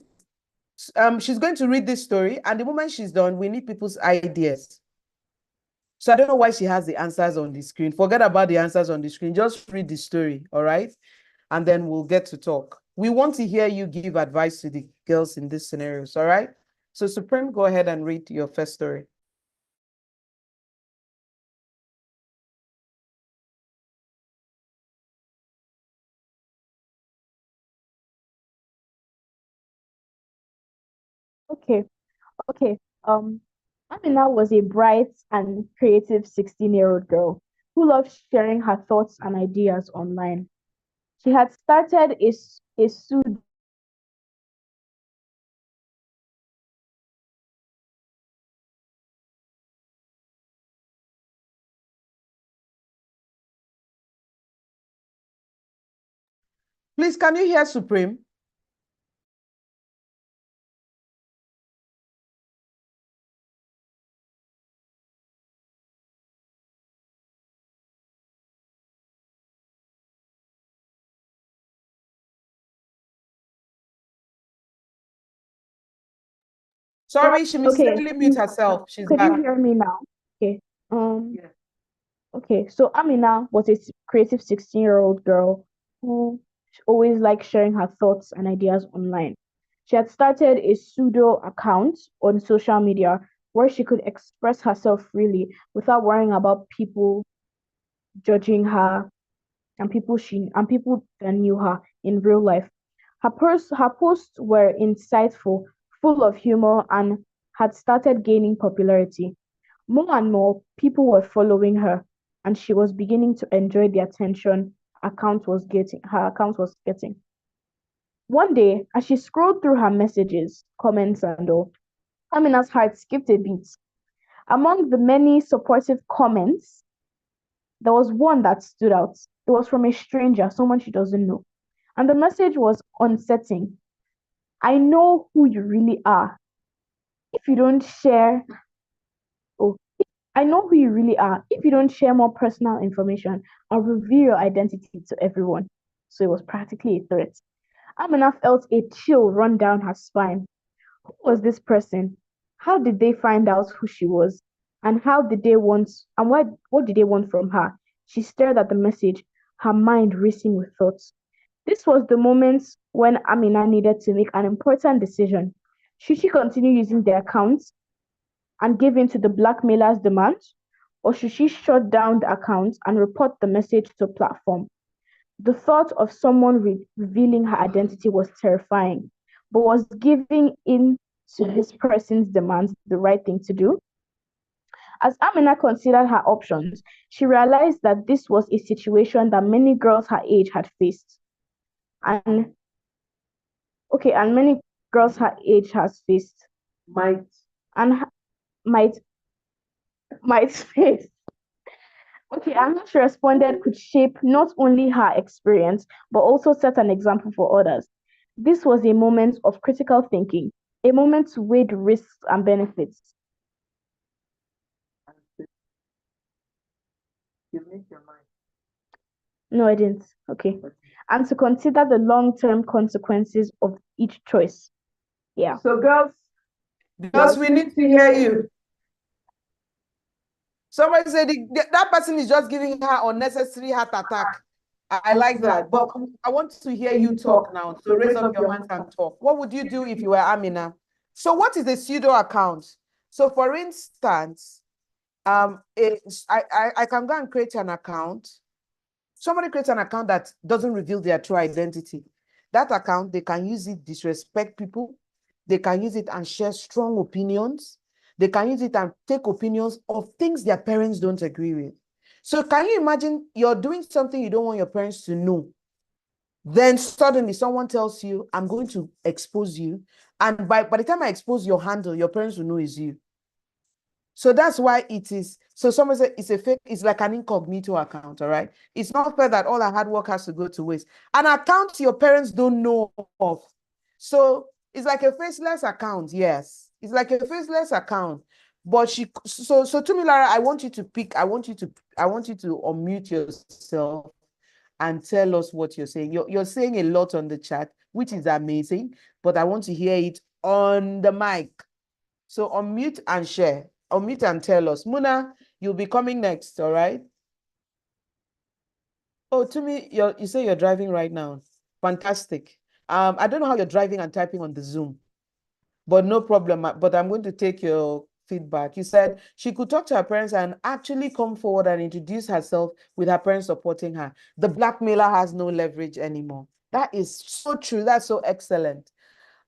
She's going to read this story, and the moment she's done, we need people's ideas. So I don't know why she has the answers on the screen. Forget about the answers on the screen. Just read the story, all right? And then we'll get to talk. We want to hear you give advice to the girls in these scenarios, all right? So Supreme, go ahead and read your first story. Okay. Okay. Amina was a bright and creative 16-year-old girl who loved sharing her thoughts and ideas online. She had started a pseudo Please, can you hear Supreme? Sorry, she mistakenly mute herself. She's Could back. you hear me now? Okay. Okay. So Amina was a creative 16-year-old girl who always liked sharing her thoughts and ideas online. She had started a pseudo account on social media where she could express herself freely without worrying about people judging her and people that knew her in real life. Her posts were insightful, full of humor, and had started gaining popularity. More and more people were following her, and she was beginning to enjoy the attention her account was getting. One day, as she scrolled through her messages, comments, and all, Amina's heart skipped a beat. Among the many supportive comments, there was one that stood out. It was from a stranger, someone she doesn't know. And the message was unsettling. I know who you really are. If you don't share, oh, I know who you really are. If you don't share more personal information, I'll reveal your identity to everyone. So it was practically a threat. Amina felt a chill run down her spine. Who was this person? How did they find out who she was? And what did they want from her? She stared at the message, her mind racing with thoughts. This was the moment when Amina needed to make an important decision. Should she continue using the account and give in to the blackmailer's demands? Or should she shut down the account and report the message to a platform? The thought of someone revealing her identity was terrifying, but was giving in to this person's demands the right thing to do? As Amina considered her options, she realized that this was a situation that many girls her age had faced. And many girls her age has faced and might might face. Okay, and how she responded could shape not only her experience, but also set an example for others. This was a moment of critical thinking, a moment to weigh the risks and benefits. No, I didn't. Okay. And to consider the long-term consequences of each choice. Yeah. So girls, we need to hear you. Somebody said that person is just giving her unnecessary heart attack. I like that. But I want to hear you talk now. So raise up your hands and talk. What would you do if you were Amina? So what is a pseudo account? So for instance, I can go and create an account. Somebody creates an account that doesn't reveal their true identity. That account, they can use it disrespect people. They can use it and share strong opinions. They can use it and take opinions of things their parents don't agree with. So can you imagine you're doing something you don't want your parents to know? Then suddenly someone tells you, I'm going to expose you. And by the time I expose your handle, your parents will know it's you. So that's why it is. So someone said it's a fake, it's like an incognito account, all right? It's not fair that all our hard work has to go to waste. An account your parents don't know of. So it's like a faceless account, yes. It's like a faceless account. But so to me, Lara, I want you to unmute yourself and tell us what you're saying. You're saying a lot on the chat, which is amazing, but I want to hear it on the mic. So unmute and share. Unmute and tell us. Muna, you'll be coming next, all right? Oh, to me, you say you're driving right now. Fantastic. I don't know how you're driving and typing on the Zoom, but no problem. But I'm going to take your feedback. You said she could talk to her parents and actually come forward and introduce herself with her parents supporting her. The blackmailer has no leverage anymore. That is so true. That's so excellent.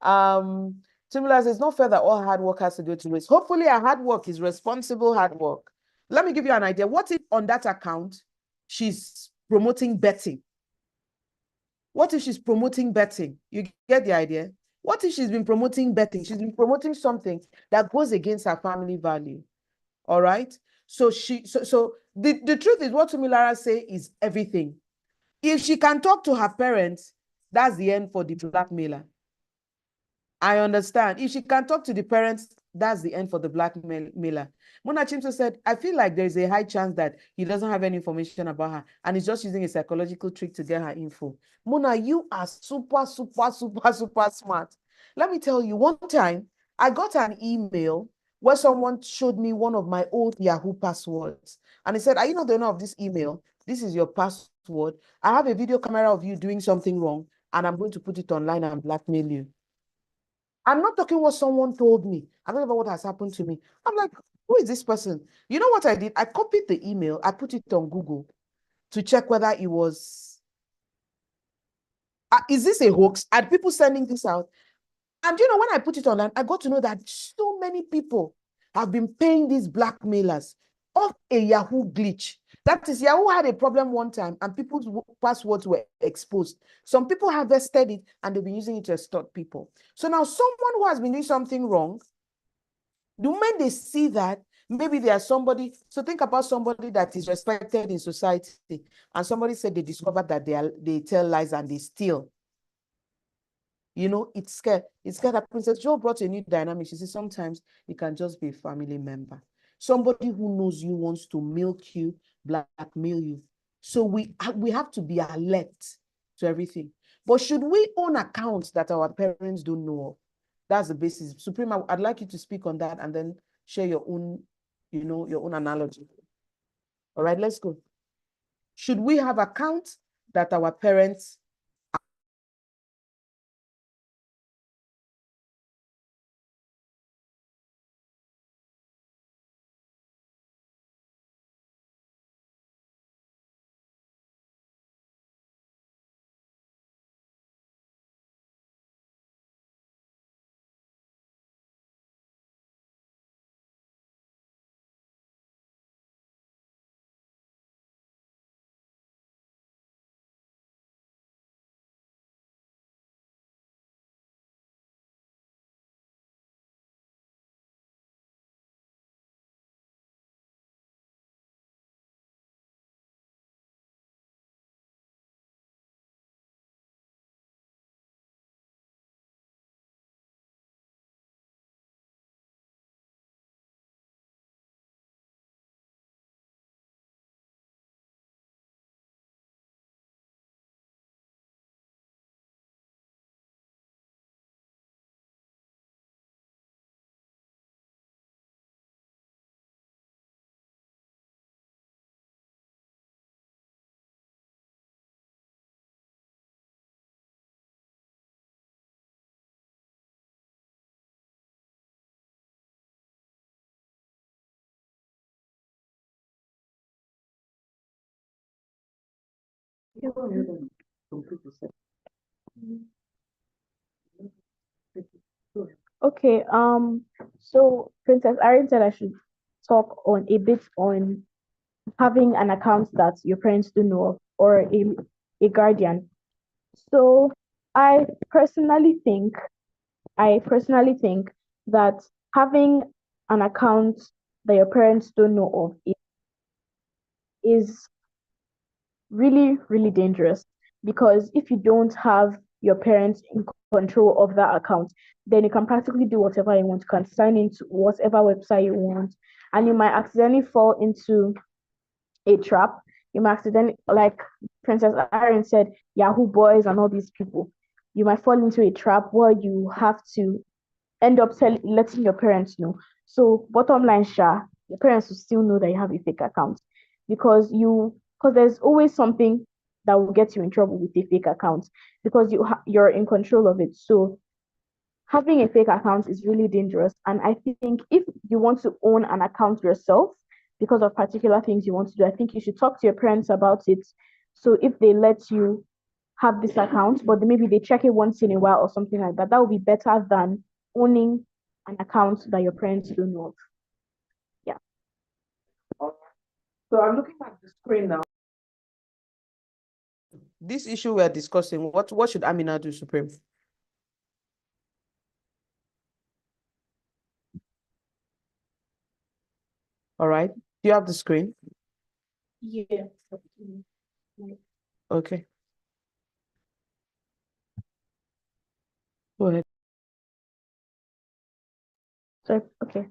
Timula says, it's not fair that all hard work has to go to waste. Hopefully, our hard work is responsible hard work. Let me give you an idea. What if on that account, she's promoting betting? What if she's promoting betting? You get the idea? What if she's been promoting betting? She's been promoting something that goes against her family value. All right. So the truth is what Tumilara say is everything. If she can talk to her parents, that's the end for the blackmailer. I understand. If she can talk to the parents, that's the end for the blackmailer. Mona Chimso said, I feel like there's a high chance that he doesn't have any information about her and he's just using a psychological trick to get her info. Mona, you are super, super, super, super smart. Let me tell you, one time I got an email where someone showed me one of my old Yahoo passwords. And he said, are you not the owner of this email? This is your password. I have a video camera of you doing something wrong and I'm going to put it online and blackmail you. I'm not talking what someone told me. I'm talking about what has happened to me. I'm like, who is this person? You know what I did? I copied the email. I put it on Google to check whether it was, is this a hoax? Are people sending this out? And you know, when I put it online, I got to know that so many people have been paying these blackmailers off a Yahoo glitch. That is, Yahoo had a problem one time and people's passwords were exposed. Some people harvested it and they've been using it to extort people. So now someone who has been doing something wrong, the moment they see that, maybe there's somebody, so think about somebody that is respected in society and somebody said they discovered that they tell lies and they steal. You know, it's scared. It's scared that Princess Joe brought a new dynamic. She said sometimes it can just be a family member. Somebody who knows you wants to milk you, blackmail you. So we have to be alert to everything. But should we own accounts that our parents don't know of? That's the basis. Supreme, I'd like you to speak on that and then share your own, your own analogy. All right, let's go. Should we have accounts that our parents Okay, so Princess Irene said I should talk on a bit on having an account that your parents don't know of or a guardian. So I personally think, I personally think that having an account that your parents don't know of is really, really dangerous, because if you don't have your parents in control of that account, then you can practically do whatever you want. You can sign into whatever website you want, and you might accidentally fall into a trap. You might accidentally, like Princess Aaron said, Yahoo boys and all these people. You might fall into a trap where you have to end up letting your parents know. So bottom line, your parents will still know that you have a fake account, because there's always something that will get you in trouble with a fake account, because you're in control of it. So having a fake account is really dangerous. And I think if you want to own an account yourself because of particular things you want to do, I think you should talk to your parents about it. So if they let you have this account, but maybe they check it once in a while or something like that, that would be better than owning an account that your parents don't know of. Yeah. So I'm looking at the screen now. This issue we're discussing, what should Amina do, Supreme? All right. Do you have the screen? Yeah. Okay. Go ahead. So okay.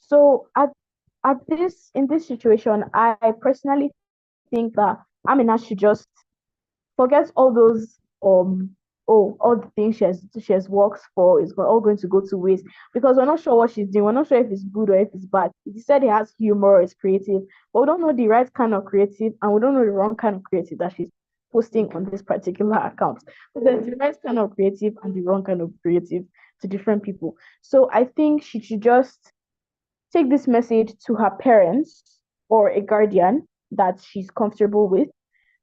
So at this in this situation, I personally think that Amina should just forget all those all the things she has worked for is all going to go to waste, because we're not sure what she's doing. We're not sure if it's good or if it's bad. He said he has humor, it's creative, but we don't know the right kind of creative, and we don't know the wrong kind of creative that she's posting on this particular account. So there's the right kind of creative and the wrong kind of creative to different people. So I think she should just take this message to her parents or a guardian that she's comfortable with,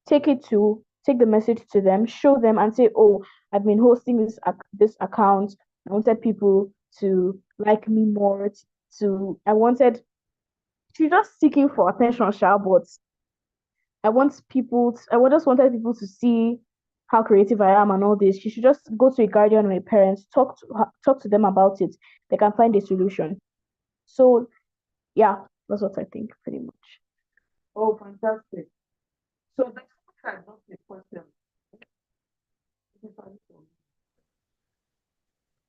take the message to them, show them and say, oh, I've been hosting this account. I wanted people to like me more. To I wanted She's just seeking for attention, but I just wanted people to see how creative I am and all this. She should just go to a guardian or a parent, talk to them about it. They can find a solution. So yeah, that's what I think pretty much. Oh, fantastic. So the question not the question.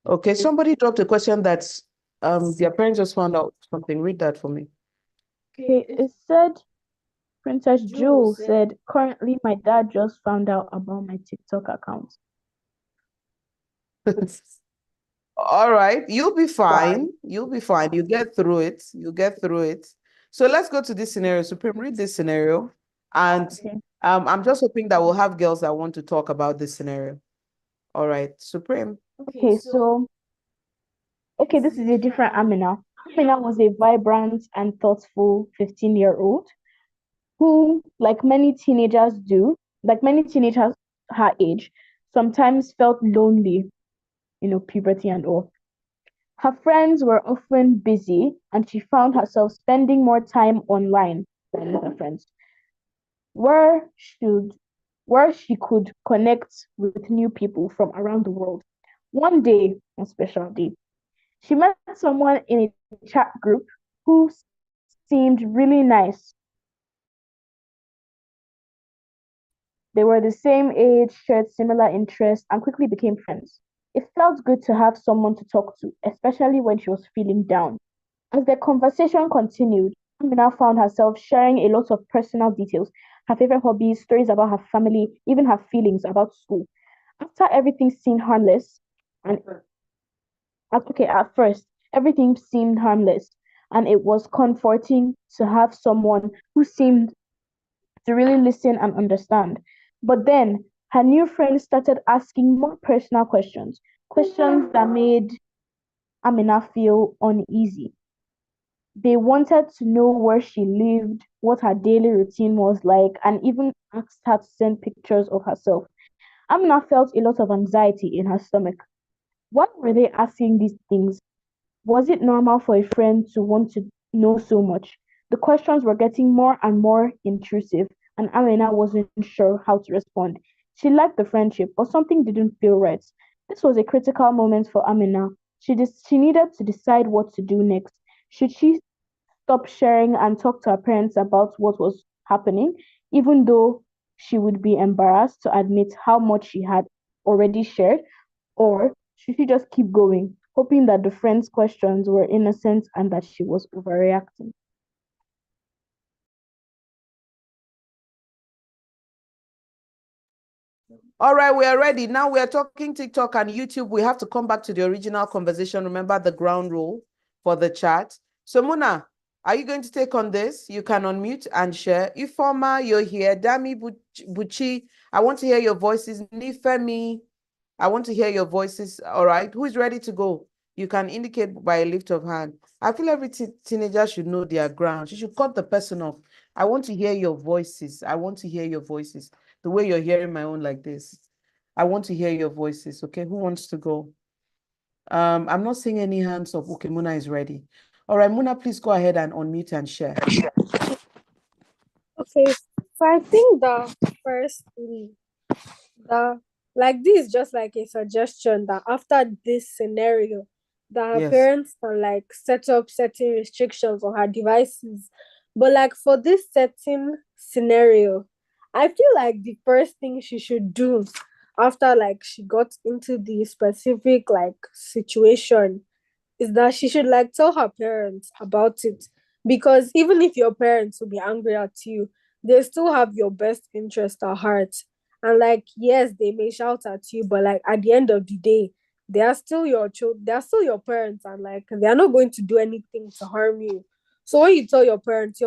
Okay, somebody dropped a question that's their parents just found out something. Read that for me. Okay, it said Princess Jewel said, currently my dad just found out about my TikTok account. All right, you'll be fine. You'll be fine. You get through it. You get through it. So let's go to this scenario. Supreme, read this scenario. And Okay. I'm just hoping that we'll have girls that want to talk about this scenario. All right, Supreme. Okay, this is a different Amina. Amina was a vibrant and thoughtful 15-year-old who, like many teenagers her age, sometimes felt lonely, puberty and all. Her friends were often busy, and she found herself spending more time online than with her friends, where should where she could connect with new people from around the world. One day, a special day, she met someone in a chat group who seemed really nice. They were the same age, shared similar interests, and quickly became friends. It felt good to have someone to talk to, especially when she was feeling down. As the conversation continued, Amina found herself sharing a lot of personal details, her favorite hobbies, stories about her family, even her feelings about school. After everything seemed harmless, and okay, at first, everything seemed harmless, and it was comforting to have someone who seemed to really listen and understand. But then her new friend started asking more personal questions, questions that made Amina feel uneasy. They wanted to know where she lived, what her daily routine was like, and even asked her to send pictures of herself. Amina felt a lot of anxiety in her stomach. Why were they asking these things? Was it normal for a friend to want to know so much? The questions were getting more and more intrusive, and Amina wasn't sure how to respond. She liked the friendship, but something didn't feel right. This was a critical moment for Amina. She needed to decide what to do next. Should she stop sharing and talk to her parents about what was happening, even though she would be embarrassed to admit how much she had already shared? Or should she just keep going, hoping that the friend's questions were innocent and that she was overreacting? All right, we are ready. Now we are talking TikTok and YouTube. We have to come back to the original conversation. Remember the ground rule for the chat. So Muna, are you going to take on this? You can unmute and share. Ifoma, you're here. Dami Buchi, I want to hear your voices. Nifemi, I want to hear your voices. All right, who is ready to go? You can indicate by a lift of hand. I feel every teenager should know their ground. You should cut the person off. I want to hear your voices. I want to hear your voices. The way you're hearing my own like this. I want to hear your voices. Okay, who wants to go? I'm not seeing any hands up. Okay, Muna is ready. All right, Muna, please go ahead and unmute and share. Okay, so I think that firstly, that like this is just like a suggestion that after this scenario, that her Yes. parents can like set up certain restrictions on her devices. But like for this certain scenario, I feel like the first thing she should do after like she got into the specific like situation is that she should like tell her parents about it, because even if your parents will be angry at you, they still have your best interest at heart. And like yes, they may shout at you, but like at the end of the day, they are still your children, they are still your parents, and like they are not going to do anything to harm you. So when you tell your parents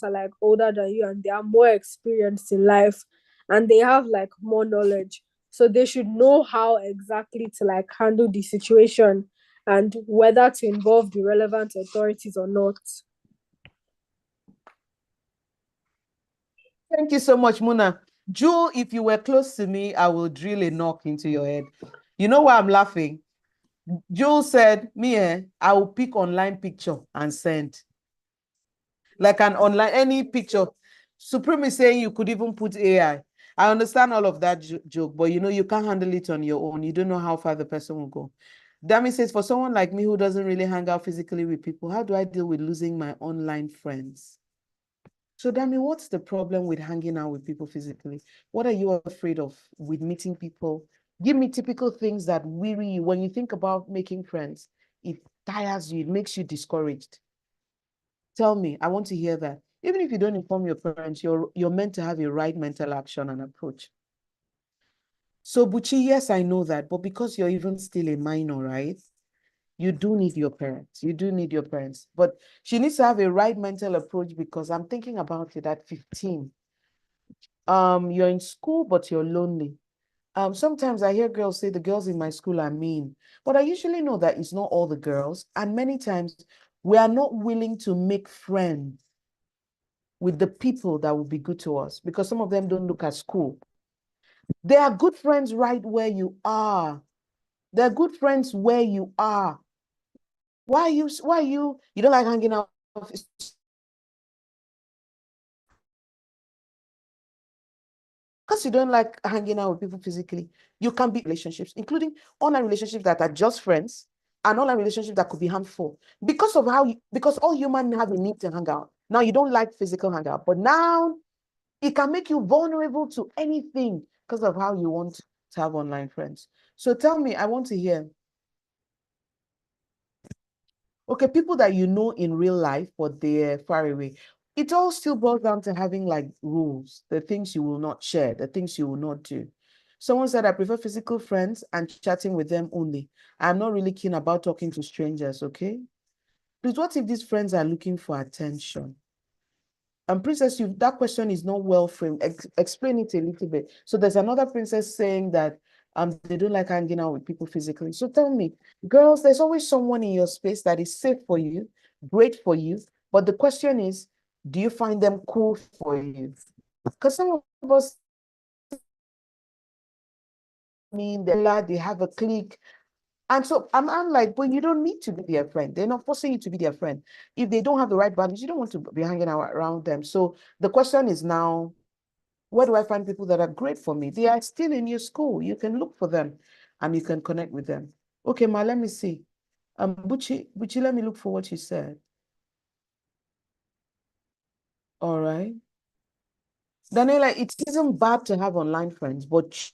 are like older than you and they are more experienced in life, and they have like more knowledge, so they should know how exactly to like handle the situation and whether to involve the relevant authorities or not. Thank you so much, Muna. Jewel, if you were close to me, I will drill a knock into your head. You know why I'm laughing? Jewel said, me, I will pick online picture and send. Like an online, any picture. Supreme is saying you could even put AI. I understand all of that joke, but you know, you can't handle it on your own. You don't know how far the person will go. Dami says, for someone like me who doesn't really hang out physically with people, how do I deal with losing my online friends? So, Dami, what's the problem with hanging out with people physically? What are you afraid of with meeting people? Give me typical things that weary you. When you think about making friends, it tires you, it makes you discouraged. Tell me, I want to hear that. Even if you don't inform your parents, you're meant to have a right mental action and approach. So, Buchi, yes, I know that, but because you're even still a minor, right? You do need your parents. You do need your parents. But she needs to have a right mental approach, because I'm thinking about it at 15. You're in school, but you're lonely. Sometimes I hear girls say the girls in my school are mean, but I usually know that it's not all the girls. And many times we are not willing to make friends with the people that will be good to us, because some of them don't look at school. They are good friends right where you are. They're good friends where you are. You don't like hanging out? Because you don't like hanging out with people physically, you can be relationships, including online relationships that are just friends and online relationships that could be harmful because all humans have a need to hang out. Now you don't like physical hangout, but now it can make you vulnerable to anything because of how you want to have online friends. So tell me, I want to hear. Okay, people that you know in real life, but they're far away. It all still boils down to having like rules, the things you will not share, the things you will not do. Someone said, I prefer physical friends and chatting with them only. I'm not really keen about talking to strangers, okay? Please, what if these friends are looking for attention? Princess, that question is not well framed. Explain it a little bit. So there's another princess saying that they don't like hanging out with people physically. So tell me, girls, there's always someone in your space that is safe for you, great for you. But the question is, do you find them cool for you? Because some of us mean they have a clique. And so I'm like, but you don't need to be their friend. They're not forcing you to be their friend. If they don't have the right values, you don't want to be hanging out around them. So the question is now, Where do I find people that are great for me? They are still in your school. You can look for them and you can connect with them. Okay, Ma, let me see. Buchi, let me look for what you said. All right. Daniela, it isn't bad to have online friends, but